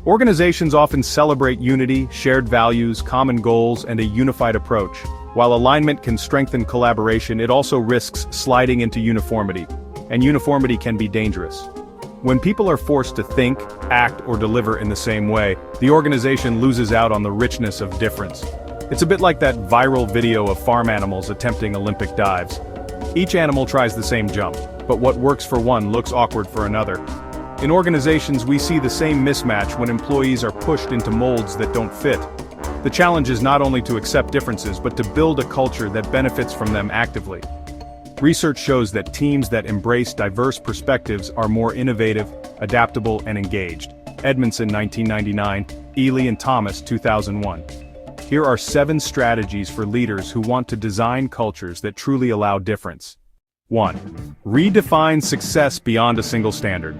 Organizations often celebrate unity, shared values, common goals, and a unified approach. While alignment can strengthen collaboration, it also risks sliding into uniformity, and uniformity can be dangerous. When people are forced to think, act, or deliver in the same way, the organization loses out on the richness of difference. It's a bit like that viral video of farm animals attempting Olympic dives. Each animal tries the same jump, but what works for one looks awkward for another. In organizations, we see the same mismatch when employees are pushed into molds that don't fit. The challenge is not only to accept differences, but to build a culture that benefits from them actively. Research shows that teams that embrace diverse perspectives are more innovative, adaptable, and engaged. Edmondson, 1999, Ely Thomas, 2001. Here are 7 strategies for leaders who want to design cultures that truly allow difference. 1. Redefine success beyond a single standard.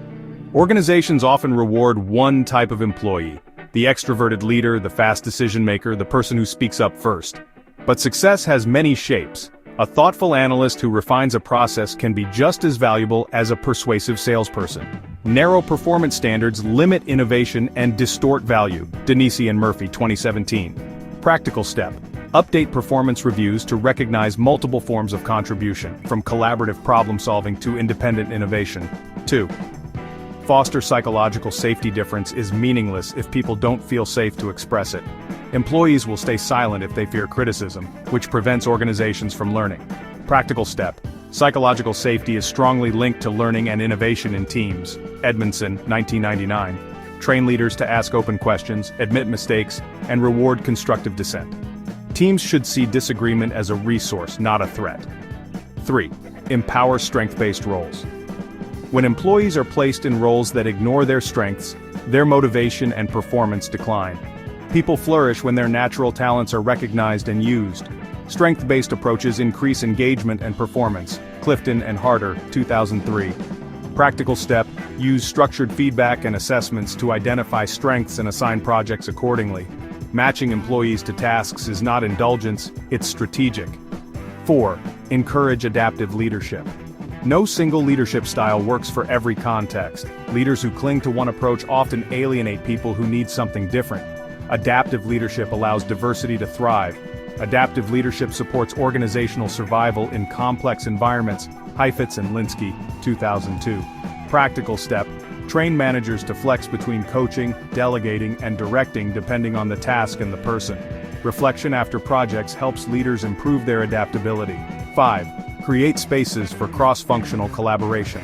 Organizations often reward one type of employee: the extroverted leader, the fast decision maker, the person who speaks up first. But success has many shapes. A thoughtful analyst who refines a process can be just as valuable as a persuasive salesperson. Narrow performance standards limit innovation and distort value. Denisi and Murphy, 2017. Practical step: update performance reviews to recognize multiple forms of contribution, from collaborative problem-solving to independent innovation. 2. Foster psychological safety. Difference is meaningless if people don't feel safe to express it. Employees will stay silent if they fear criticism, which prevents organizations from learning. Practical step: psychological safety is strongly linked to learning and innovation in teams. Edmondson, 1999. Train leaders to ask open questions, admit mistakes, and reward constructive dissent. Teams should see disagreement as a resource, not a threat. 3. Empower strength-based roles. When employees are placed in roles that ignore their strengths, their motivation and performance decline. People flourish when their natural talents are recognized and used. Strength-based approaches increase engagement and performance. Clifton and Harter, 2003. Practical step: use structured feedback and assessments to identify strengths and assign projects accordingly. Matching employees to tasks is not indulgence, it's strategic. 4. Encourage adaptive leadership. No single leadership style works for every context. Leaders who cling to one approach often alienate people who need something different. Adaptive leadership allows diversity to thrive. Adaptive leadership supports organizational survival in complex environments. Heifetz and Linsky, 2002. Practical step: train managers to flex between coaching, delegating, and directing depending on the task and the person. Reflection after projects helps leaders improve their adaptability. 5. Create spaces for cross-functional collaboration.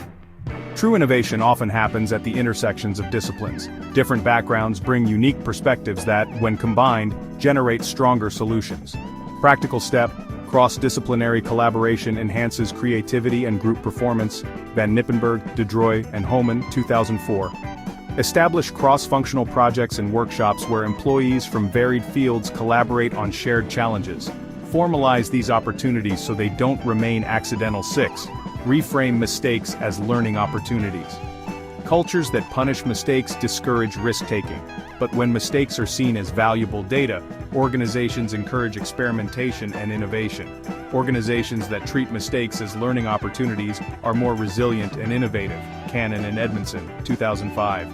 True innovation often happens at the intersections of disciplines. Different backgrounds bring unique perspectives that, when combined, generate stronger solutions. Practical step: cross-disciplinary collaboration enhances creativity and group performance. Van Nippenberg, DeDroy, and Homan, 2004. Establish cross-functional projects and workshops where employees from varied fields collaborate on shared challenges. Formalize these opportunities so they don't remain accidental. 6. Reframe mistakes as learning opportunities. Cultures that punish mistakes discourage risk-taking, but when mistakes are seen as valuable data, organizations encourage experimentation and innovation. Organizations that treat mistakes as learning opportunities are more resilient and innovative. Cannon and Edmondson, 2005.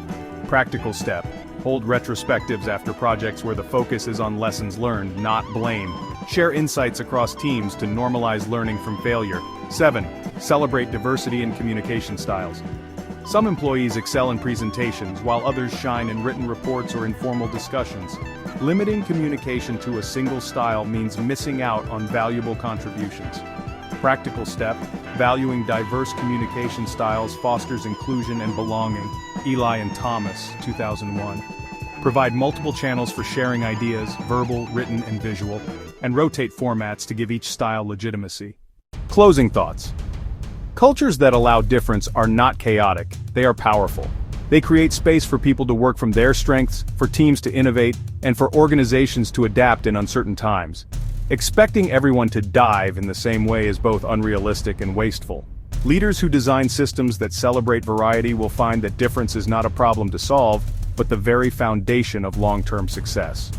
Practical step: hold retrospectives after projects where the focus is on lessons learned, not blame. Share insights across teams to normalize learning from failure. 7. Celebrate diversity in communication styles. Some employees excel in presentations, while others shine in written reports or informal discussions. Limiting communication to a single style means missing out on valuable contributions. Practical step: valuing diverse communication styles fosters inclusion and belonging. Ely Thomas, 2001. Provide multiple channels for sharing ideas, verbal, written, and visual, and rotate formats to give each style legitimacy. Closing thoughts. Cultures that allow difference are not chaotic, they are powerful. They create space for people to work from their strengths, for teams to innovate, and for organizations to adapt in uncertain times. Expecting everyone to dive in the same way is both unrealistic and wasteful. Leaders who design systems that celebrate variety will find that difference is not a problem to solve, but the very foundation of long-term success.